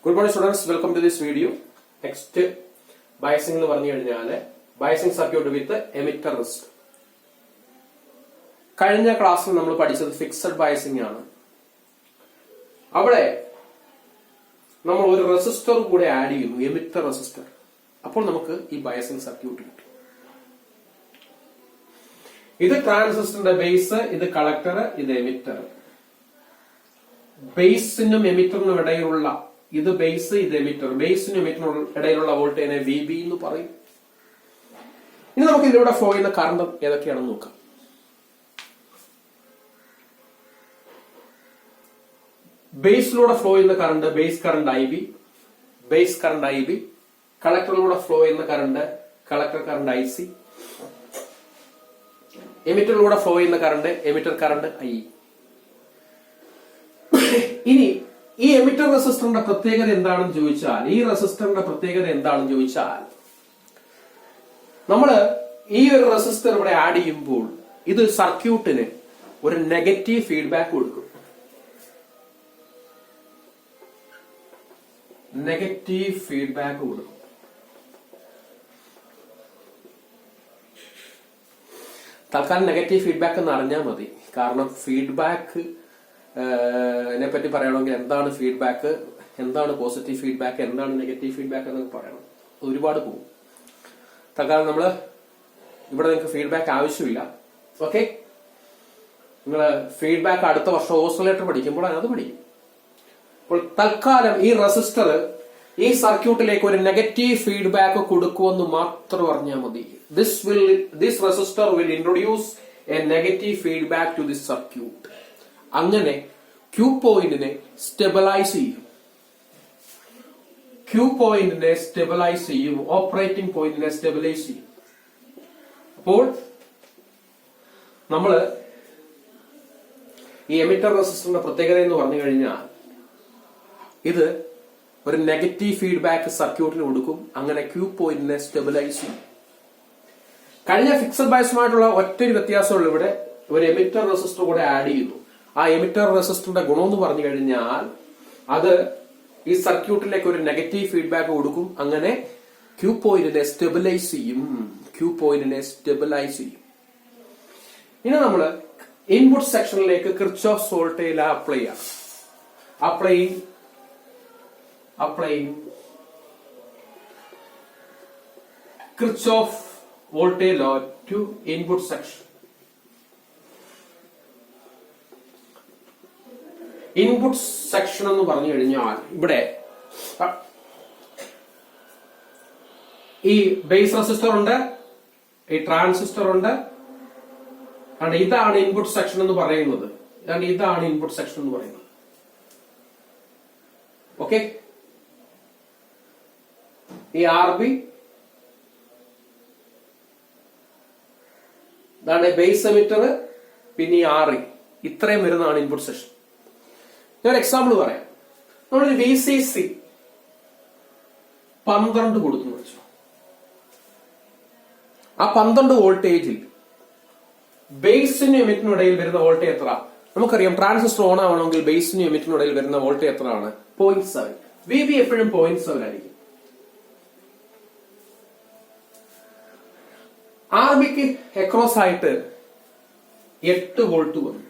Good morning students, welcome to this video. Next biasing എന്ന് പറഞ്ഞു കഴിഞ്ഞാൽ ബയസിംഗ് സർക്യൂട്ട് വിത്ത് emitter resistor. കഴിഞ്ഞ ക്ലാസ്സിൽ നമ്മൾ പഠിച്ചത് ഫിക്സഡ് ബയസിംഗ് ആണ്. അവിടെ നമ്മൾ ഒരു റെസിസ്റ്റർ കൂടെ ആഡ് ചെയ്യുന്നു, എമിറ്റർ റെസിസ്റ്റർ. അപ്പോൾ നമുക്ക് ഈ ബയസിംഗ് സർക്യൂട്ട് കിട്ടും. ഇത് ട്രാൻസിസ്റ്ററിന്റെ ബേസ്, ഇത് കളക്ടർ, ഇത് എമിറ്റർ. ബേസിനും എമിറ്ററിനും ഇടയിലുള്ള ഇത് ബേസ്, ഇത് എമിറ്റർ. ബേസിനും എമിറ്ററിനും ഇടയിലുള്ള വോൾട്ടേജിനെ VB എന്ന് പറയും. ഇനി നമുക്ക് ഇതിലൂടെ ഫ്ലോ ചെയ്യുന്ന കറണ്ട് ഏതൊക്കെയാണെന്ന് നോക്കാം. ബേസിലൂടെ ഫ്ലോ ചെയ്യുന്ന current base current IB, base current IB. കളക്ടറിലൂടെ ഫ്ലോ ചെയ്യുന്ന കറണ്ട് കളക്ടർ കറണ്ട് IC. എമിറ്ററിലൂടെ ഫ്ലോ ചെയ്യുന്ന കറണ്ട് എമിറ്റർ കറണ്ട് IE. ഇനി ഈ എമിറ്റർ റെസിസ്റ്ററിന്റെ പ്രത്യേകത എന്താണെന്ന് ചോദിച്ചാൽ, ഈ റെസിസ്റ്ററിന്റെ പ്രത്യേകത എന്താണെന്ന് ചോദിച്ചാൽ, നമ്മള് ഈ ഒരു റെസിസ്റ്റർ ഇവിടെ ആഡ് ചെയ്യുമ്പോൾ ഇത് സർക്യൂട്ടിന് ഒരു നെഗറ്റീവ് ഫീഡ്ബാക്ക് കൊടുക്കും. നെഗറ്റീവ് ഫീഡ്ബാക്ക് കൊടുക്കും. തൽക്കാലം നെഗറ്റീവ് ഫീഡ്ബാക്ക് എന്ന് അറിഞ്ഞാൽ മതി. കാരണം ഫീഡ്ബാക്ക് പറ്റി പറയണമെങ്കിൽ എന്താണ് ഫീഡ്ബാക്ക്, എന്താണ് പോസിറ്റീവ് ഫീഡ്ബാക്ക്, എന്താണ് നെഗറ്റീവ് ഫീഡ്ബാക്ക് എന്നൊക്കെ പറയണം. ഒരുപാട് പോകും. തൽക്കാലം നമ്മള് ഇവിടെ നിങ്ങൾക്ക് ഫീഡ്ബാക്ക് ആവശ്യമില്ല. ഓക്കെ, നിങ്ങൾ ഫീഡ്ബാക്ക് അടുത്ത വർഷം ഓസിലേറ്റർ പഠിക്കുമ്പോൾ അത് പഠിക്കും. അപ്പോൾ തൽക്കാലം ഈ റെസിസ്റ്റർ ഈ സർക്യൂട്ടിലേക്ക് ഒരു നെഗറ്റീവ് ഫീഡ്ബാക്ക് കൊടുക്കുമെന്ന് മാത്രം അറിഞ്ഞാൽ മതി. This resistor will introduce a negative feedback to this circuit. അങ്ങനെ ക്യൂ പോയിന്റിനെ സ്റ്റെബിലൈസ് ചെയ്യും. ക്യൂ പോയിന്റിനെ സ്റ്റെബിലൈസ് ചെയ്യും. ഓപ്പറേറ്റിംഗ് പോയിന്റിനെ സ്റ്റെബിലൈസ് ചെയ്യും. അപ്പോൾ നമ്മള് ഈ എമിറ്റർ റെസിസ്റ്ററിന്റെ പ്രത്യേകത എന്ന് പറഞ്ഞു കഴിഞ്ഞാൽ, ഇത് ഒരു നെഗറ്റീവ് ഫീഡ്ബാക്ക് സർക്യൂട്ടിന് കൊടുക്കും. അങ്ങനെ ക്യൂ പോയിന്റിനെ സ്റ്റെബിലൈസ് ചെയ്യും. കഴിഞ്ഞ ഫിക്സഡ് ബയസുമായിട്ടുള്ള ഒറ്റൊരു വ്യത്യാസമുള്ള, ഇവിടെ ഒരു എമിറ്റർ റെസിസ്റ്റർ കൂടെ ആഡ് ചെയ്യുന്നു. ആ എമിറ്റർ റെസിസ്റ്ററിന്റെ ഗുണം എന്ന് പറഞ്ഞു കഴിഞ്ഞാൽ, അത് ഈ സർക്യൂട്ടിലേക്ക് ഒരു നെഗറ്റീവ് ഫീഡ്ബാക്ക് കൊടുക്കും. അങ്ങനെ ക്യൂ പോയിന്റിനെ സ്റ്റെബിലൈസ് ചെയ്യും. ക്യൂ പോയിന്റിനെ സ്റ്റെബിലൈസ് ചെയ്യും. ഇനി നമ്മള് ഇൻപുട്ട് സെക്ഷനിലേക്ക് കിർച്ചോഫ്സ് വോൾട്ടേജ് ലോ അപ്ലൈ ചെയ്യാം. Apply Kirchhoff voltage law to input section. Input section എന്ന് പറഞ്ഞു കഴിഞ്ഞാൽ, ഇവിടെ ഈ ബേസ് റെസിസ്റ്റർ ഉണ്ട്, ഈ ട്രാൻസിസ്റ്റർ ഉണ്ട്. ഇതാണ് ഇൻപുട്ട് സെക്ഷൻ എന്ന് പറയുന്നത്. ഇതാണ് ഇൻപുട്ട് സെക്ഷൻ എന്ന് പറയുന്നത്. ഓക്കെ, ഈ RB, ഇതാണ് ബേസ് എമിറ്റർ, പിന്നെ ഈ RE. ഇത്രയും വരുന്നതാണ് ഇൻപുട്ട് സെക്ഷൻ. ഞാൻ എക്സാമ്പിൾ പറയാം. നമ്മളൊരു VCC 12 കൊടുത്തു വെച്ചു. ആ 12 വോൾട്ടേജിൽ ബേസിനും എമിറ്റിനും ഇടയിൽ വരുന്ന വോൾട്ടേജ് എത്ര? നമുക്കറിയാം, ട്രാൻസിസ്റ്റർ ഓൺ ആവണമെങ്കിൽ ബേസിനും എമിറ്റിനും ഇടയിൽ വരുന്ന വോൾട്ടേജ് എത്രയാണ്? 0.7. VB എപ്പോഴും 0.7 ആയിരിക്കും. RBക്ക് അക്രോസ് ആയിട്ട് 8 വോൾട്ട് വന്നു.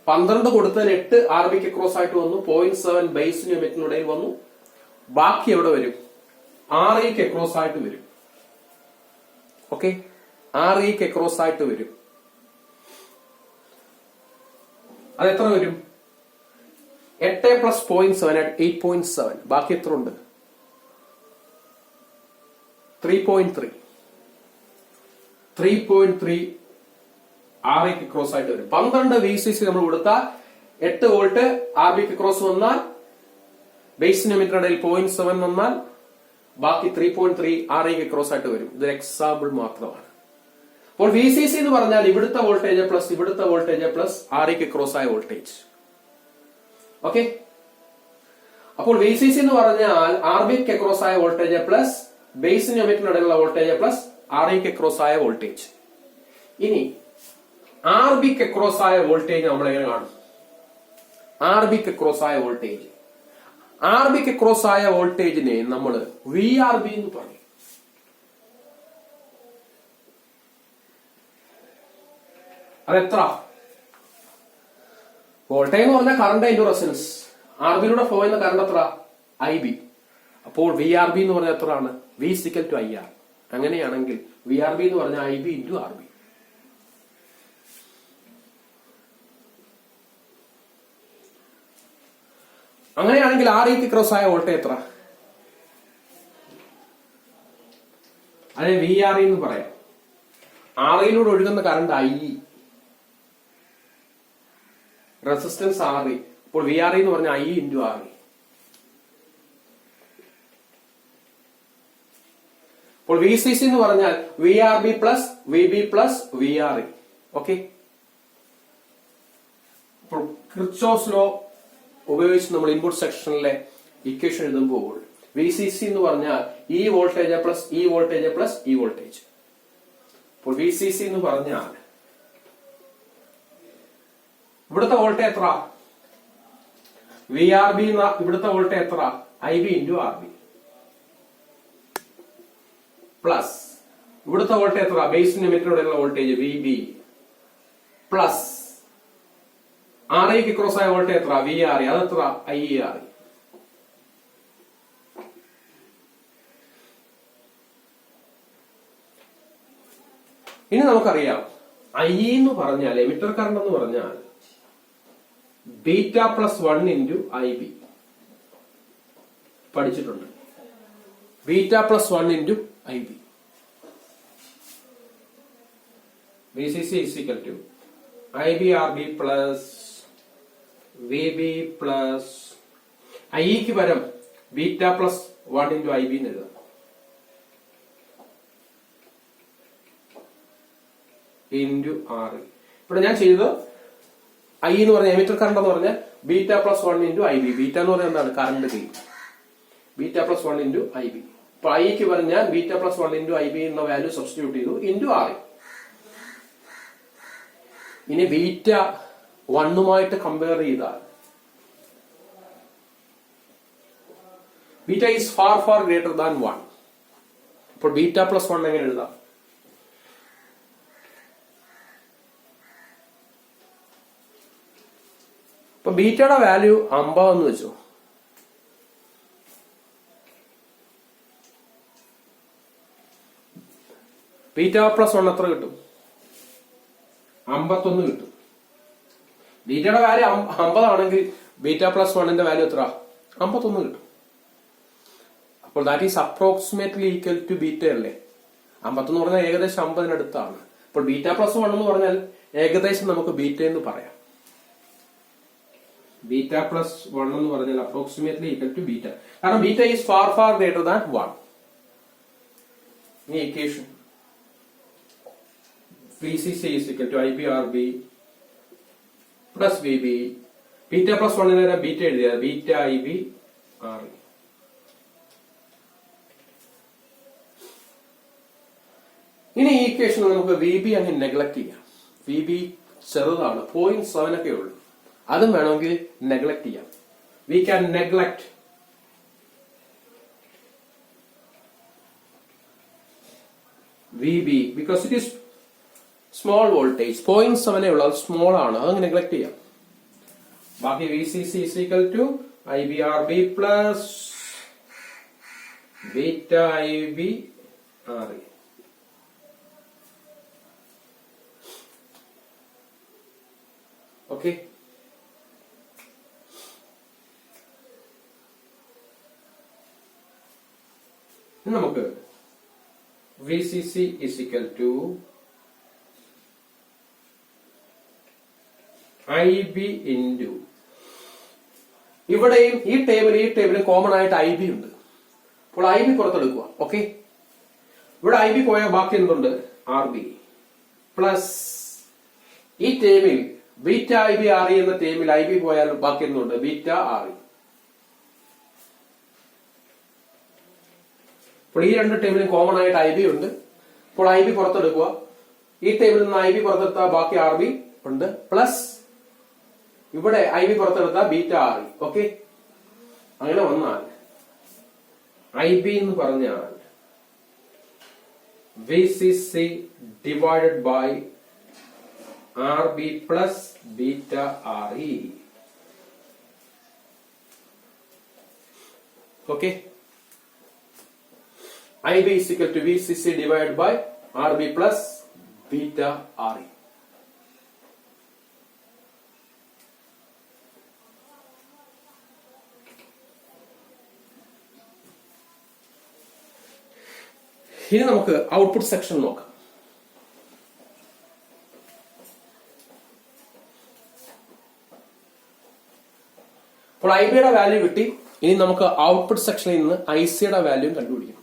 12 കൊടുത്തതിന് 8 RBക്ക് അക്രോസ് ആയിട്ട് വന്നു. 0.7 ബേസിനും എമിറ്റിനും ഇടയിൽ വന്നു. ബാക്കി എവിടെ വരും? REക്ക് അക്രോസ് ആയിട്ട് വരും. ഓക്കെ, REക്ക് അക്രോസ് ആയിട്ട് വരും. അതെത്ര വരും? 8 പ്ലസ് 0.7 8.7. ബാക്കി എത്ര ഉണ്ട്? 3.3. 3.3 REക്ക് ക്രോസ് ആയിട്ട് വരും. 12 VCC നമ്മൾ കൊടുത്താൽ 8 വോൾട്ട് RBക്ക് ക്രോസ് വന്നാൽ, ബേസിനും എമിറ്ററിനും ഇടയിൽ 0.7 വന്നാൽ, ബാക്കി 3.3 REക്ക് ക്രോസ് ആയിട്ട് വരും. ഇതൊരു എക്സാമ്പിൾ മാത്രമാണ്. അപ്പോൾ VCC എന്ന് പറഞ്ഞാൽ ഇവിടുത്തെ വോൾട്ടേജ് പ്ലസ് ഇവിടുത്തെ വോൾട്ടേജ് പ്ലസ് REക്ക് ക്രോസ് ആയ വോൾട്ടേജ്. ഓക്കെ, അപ്പോൾ VCC എന്ന് പറഞ്ഞാൽ RBക്ക് ക്രോസ് ആയ വോൾട്ടേജ് പ്ലസ് ബേസിനും എമിറ്ററിനും ഇടയിലുള്ള വോൾട്ടേജ് പ്ലസ് REക്ക് ക്രോസ് ആയ വോൾട്ടേജ്. ഇനി RBക്ക് ക്രോസ് ആയ വോൾട്ടേജ് നമ്മൾ എങ്ങനെ കാണും? RBക്ക് ക്രോസ് ആയ വോൾട്ടേജ് ആർ ബിക്ക് ക്രോസ് ആയ വോൾട്ടേജിനെ നമ്മൾ വി ആർ ബി എന്ന് പറയും. അതെത്ര? വോൾട്ടേജ് എന്ന് പറഞ്ഞാൽ കറണ്ട് ഇൻറ്റു റെസിസ്റ്റൻസ്. ആർ ബിയിലൂടെ ഫ്ലോ ചെയ്യുന്ന കറണ്ട് എത്ര? I B. അപ്പോൾ വി ആർ ബി എന്ന് പറഞ്ഞാൽ എത്ര ആണ്? V equal to I R. അങ്ങനെയാണെങ്കിൽ വി ആർ ബി എന്ന് പറഞ്ഞാൽ I B into R B. അങ്ങനെയാണെങ്കിൽ ആർ ഇക്ക് ക്രോസ് ആയ വോൾട്ടേജ് എത്ര? അതിനെ വി ആർ ഇ എന്ന് പറയാം. ആർ ഇയിലൂടെ ഒഴുകുന്ന current I E, resistance R E. അപ്പോൾ വി ആർ ഇ എന്ന് പറഞ്ഞാൽ I E into R E. അപ്പോൾ വി സി സി എന്ന് പറഞ്ഞാൽ V R B plus V B plus V R E. Okay. അപ്പോൾ കിർച്ചോഫ്സ് ലോ ഉപയോഗിച്ച് നമ്മൾ ഇൻപുട്ട് സെക്ഷനിലെ ഇക്വേഷൻ എഴുതുമ്പോൾ വി സി സി എന്ന് പറഞ്ഞാൽ ഈ വോൾട്ടേജ് പ്ലസ് ഈ വോൾട്ടേജ് പ്ലസ് ഈ വോൾട്ടേജ്. അപ്പോൾ വി സി സി എന്ന് പറഞ്ഞാൽ ഇവിടുത്തെ വോൾട്ടേജ് എത്ര? V R B. ഇവിടുത്തെ വോൾട്ടേജ് എത്ര? I B into R B. Plus ഇവിടുത്തെ വോൾട്ടേജ് എത്ര? ബേസിന്റെ എമിറ്ററിലൂടെയുള്ള voltage V B plus R ഐക്ക് ക്രോസ് ആയ വോൾട്ടേജ് എത്ര? V R E. അതെത്ര? I E R E. ഇനി നമുക്കറിയാം ഐ ഇ എന്ന് പറഞ്ഞാൽ എമിറ്റർ കറണ്ട് എന്ന് പറഞ്ഞാൽ beta plus 1 into I B. പഠിച്ചിട്ടുണ്ട്. Beta plus 1 into I B. V C C is equal to I B R B plus V B plus I ഇക്ക് പകരം beta plus 1 into I B എന്ന് എഴുതാം. Into R E. ഇവിടെ ഞാൻ ചെയ്തത് I എന്ന് പറഞ്ഞ എമിറ്റർ കറണ്ട് എന്ന് പറഞ്ഞാൽ beta plus 1 into I B. Beta എന്ന് പറഞ്ഞാൽ എന്താണ്? Current gain. Beta plus 1 into I B. അപ്പൊ ഐക്ക് പറഞ്ഞാൽ beta plus 1 into I B എന്ന വാല്യൂ സബ്സ്റ്റിറ്റ്യൂട്ട് ചെയ്തു ഇൻറ്റു ആർ ഇ. ഇനി ബീറ്റ 1 കമ്പയർ ചെയ്താൽ beta is far far greater than 1. അപ്പോൾ ബീറ്റ പ്ലസ് 1 എങ്ങനെ എഴുതാം? അപ്പൊ ബീറ്റയുടെ വാല്യൂ 50 എന്ന് വെച്ചു. ബീറ്റ പ്ലസ് 1 എത്ര കിട്ടും? 51 കിട്ടും. ബീറ്റയുടെ വാല്യൂ 50 ആണെങ്കിൽ ബീറ്റ പ്ലസ് 1ന്റെ വാല്യൂ എത്ര? 51 കിട്ടും. അപ്പോൾ that is approximately equal to beta അല്ലേ? 51 എന്ന് പറഞ്ഞാൽ ഏകദേശം 50-നടുത്താണ്. അപ്പോൾ ബീറ്റ പ്ലസ് 1 എന്ന് പറഞ്ഞാൽ ഏകദേശം നമുക്ക് ബീറ്റ എന്ന് പറയാം. ബീറ്റ പ്ലസ് 1 എന്ന് പറഞ്ഞാൽ അപ്രോക്സിമേറ്റ്ലി ഈക്വൽ ടു ബീറ്റ. കാരണം beta is far far greater than 1. ഇനി equation VCC is equal to IBRB plus VB. Beta plus 1 beta എഴുതിയ ബീറ്റ IB RE. ഇനി ഈ ഇക്വേഷൻ നമുക്ക് VB അങ്ങ് നെഗ്ലക്ട് ചെയ്യാം. VB ചെറുതാണ്, 0.7 ഒക്കെ ഉള്ളൂ. അതും വേണമെങ്കിൽ നെഗ്ലക്ട് ചെയ്യാം. We can neglect VB because it is small voltage. 0.7 ഉള്ളൂ, അത് സ്മോൾ ആണ്, അതങ്ങ് നെഗ്ലക്ട് ചെയ്യാം. ബാക്കി VCC is equal to IBRB plus beta IB RE. Okay. നമുക്ക് VCC is equal to IB into ഇവിടെയും ഈ ടേബിളും കോമൺ ആയിട്ട് IB ഉണ്ട്. അപ്പോൾ IB പുറത്തെടുക്കുക. ഓക്കെ, ഇവിടെ IB പോയാൽ ബാക്കി എന്തുണ്ട്? RB പ്ലസ് ഈ ടേബിൾ ബീറ്റ IB RE എന്ന ടേബിൾ IB പോയാൽ ബാക്കി എന്തുണ്ട്? Beta RE. അപ്പോൾ ഈ രണ്ട് ടേബിളും കോമൺ ആയിട്ട് IB ഉണ്ട്. അപ്പോൾ IB പുറത്തെടുക്കുക. ഈ ടേബിളിൽ നിന്ന് IB പുറത്തെടുത്താൽ ബാക്കി RB ഉണ്ട് പ്ലസ് ഇവിടെ IB പുറത്തെടുത്താൽ ബീറ്റ RE. ഓക്കെ, അങ്ങനെ വന്നാൽ IB എന്ന് പറഞ്ഞാൽ VCC divided by RB plus beta RE. Okay, IB is equal to VCC divided by RB plus beta RE. ഇനി നമുക്ക് ഔട്ട്പുട്ട് സെക്ഷൻ നോക്കാം. അപ്പോൾ IBയുടെ വാല്യൂ കിട്ടി. ഇനി നമുക്ക് ഔട്ട്പുട്ട് സെക്ഷനിൽ നിന്ന് ICയുടെ വാല്യൂ കണ്ടുപിടിക്കണം.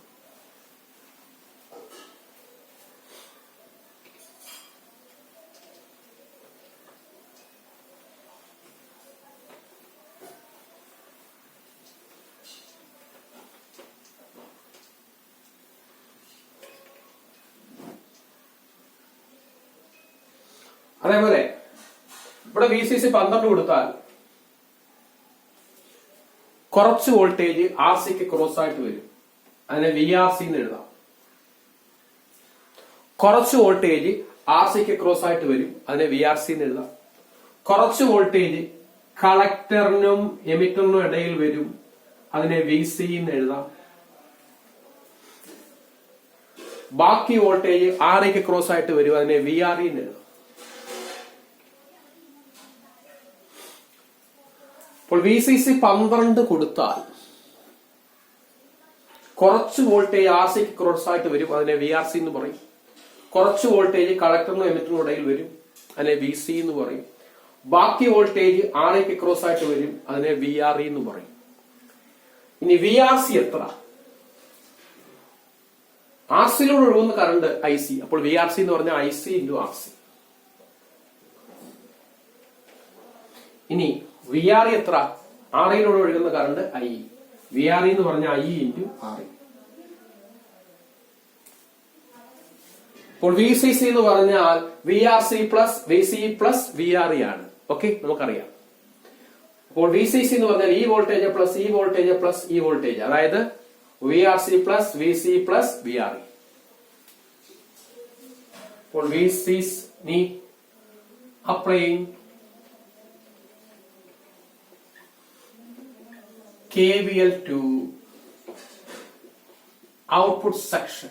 അതേപോലെ ഇവിടെ VCC 12 കൊടുത്താൽ കുറച്ച് വോൾട്ടേജ് RCക്ക് ക്രോസ് ആയിട്ട് വരും, അതിനെ VRC എന്ന് എഴുതാം. കുറച്ച് വോൾട്ടേജ് RCക്ക് ക്രോസ് ആയിട്ട് വരും, അതിനെ VRC എന്ന് എഴുതാം. കുറച്ച് വോൾട്ടേജ് കളക്ടറിനും എമിറ്ററിനും ഇടയിൽ വരും, അതിനെ VC എന്ന് എഴുതാം. ബാക്കി വോൾട്ടേജ് REക്ക് ക്രോസ് ആയിട്ട് വരും, അതിനെ VRE എന്ന് എഴുതാം. അപ്പോൾ VCC 12 കൊടുത്താൽ കുറച്ച് വോൾട്ടേജ് RCക്ക് ക്രോസ് ആയിട്ട് വരും, അതിനെ VRC എന്ന് പറയും. കുറച്ച് വോൾട്ടേജ് കളക്ടറിനും എമിറ്ററിനും ഇടയിൽ വരും, അതിനെ VC എന്ന് പറയും. ബാക്കി വോൾട്ടേജ് REക്ക് ക്രോസ് ആയിട്ട് വരും, അതിനെ VRE എന്ന് പറയും. ഇനി VRC എത്ര? RCയിലൂടെ ഒഴുകുന്ന കറണ്ട് IC. അപ്പോൾ VRC എന്ന് പറഞ്ഞാൽ IC × RC. ഇനി VRE എത്ര? REയിലൂടെ ഒഴുകുന്ന കറണ്ട് IE. VRE എന്ന് പറഞ്ഞാൽ IE × RE. അപ്പോൾ VCC എന്ന് പറഞ്ഞാൽ VRC plus VCE plus VRE ആണ്. ഓക്കെ, നമുക്കറിയാം. അപ്പോൾ VCC എന്ന് പറഞ്ഞാൽ ഈ വോൾട്ടേജ് പ്ലസ് ഈ വോൾട്ടേജ് പ്ലസ് ഈ വോൾട്ടേജ്, അതായത് VRC plus VCE plus VRE. അപ്പോൾ VCC applying KVL to output section.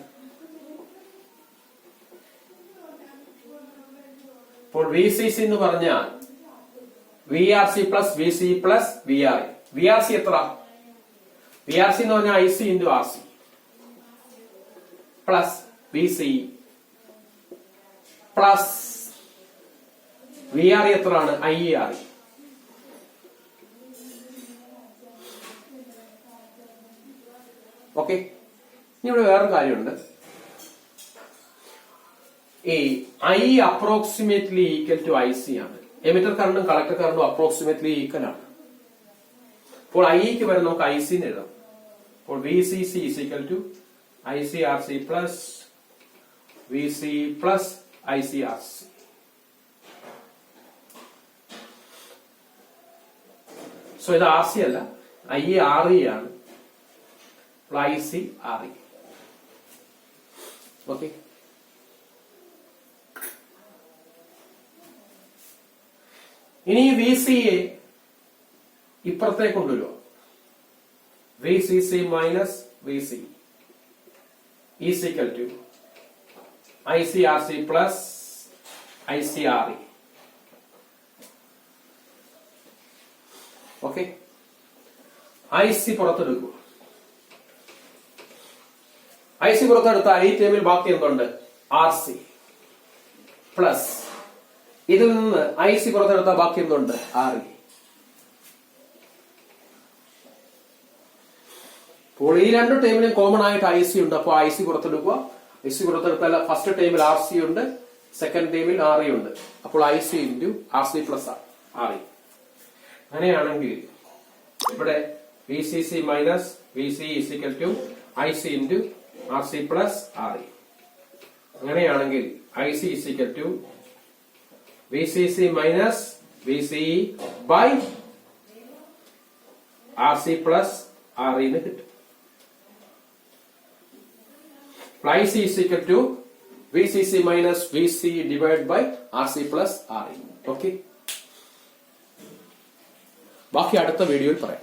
അപ്പോൾ VCC എന്ന് പറഞ്ഞാൽ VRC plus VCE plus VRE. VRC എത്ര? VRC എന്ന് പറഞ്ഞാൽ IC × RC plus VCE plus VRE എത്രയാണ്? IERE. ഓക്കെ, ഇനി ഇവിടെ വേറൊരു കാര്യമുണ്ട്. ഈ IE approximately equal to IC ആണ്. എമിറ്റർ കറണ്ടും കളക്ടർ കറണ്ടും അപ്രോക്സിമേറ്റ്ലി ഈക്വൽ ആണ്. അപ്പോൾ IEക്ക് വരെ നമുക്ക് IC എന്ന് എഴുതാം. അപ്പോൾ VCC is equal to ICRC plus VCE plus ICRC. So ഇത് RC അല്ല, IERE ആണ്. ICRE. ഓക്കെ, ഇനി VCA ഇപ്പുറത്തേക്ക് കൊണ്ടുവരുക. VCC minus VCE is equal to ICRC plus ICRE. Okay, IC പുറത്തെടുക്കുക. IC പുറത്തെടുത്താൽ ഈ ടേമിൽ ബാക്കി എന്തുണ്ട്? RC പ്ലസ് ഇതിൽ നിന്ന് IC പുറത്തെടുത്താൽ ബാക്കി എന്തുണ്ട്? RE. അപ്പോൾ ഈ രണ്ട് ടേമിലും കോമൺ ആയിട്ട് IC ഉണ്ട്. അപ്പോൾ IC പുറത്തെടുക്കുക. IC പുറത്തെടുത്താൽ ഫസ്റ്റ് ടേമിൽ RC ഉണ്ട്, സെക്കൻഡ് ടേമിൽ RE ഉണ്ട്. അപ്പോൾ IC × RC പ്ലസ് RE. അങ്ങനെയാണെങ്കിൽ ഇവിടെ VCC minus VCE is equal to IC × RC plus RE. അങ്ങനെയാണെങ്കിൽ IC is equal to VCC minus VCE by RC plus RE എന്ന് കിട്ടും. Ply C is equal to VCC minus VC divided by RC plus RE. Okay, ബാക്കി അടുത്ത വീഡിയോയിൽ പറയാം.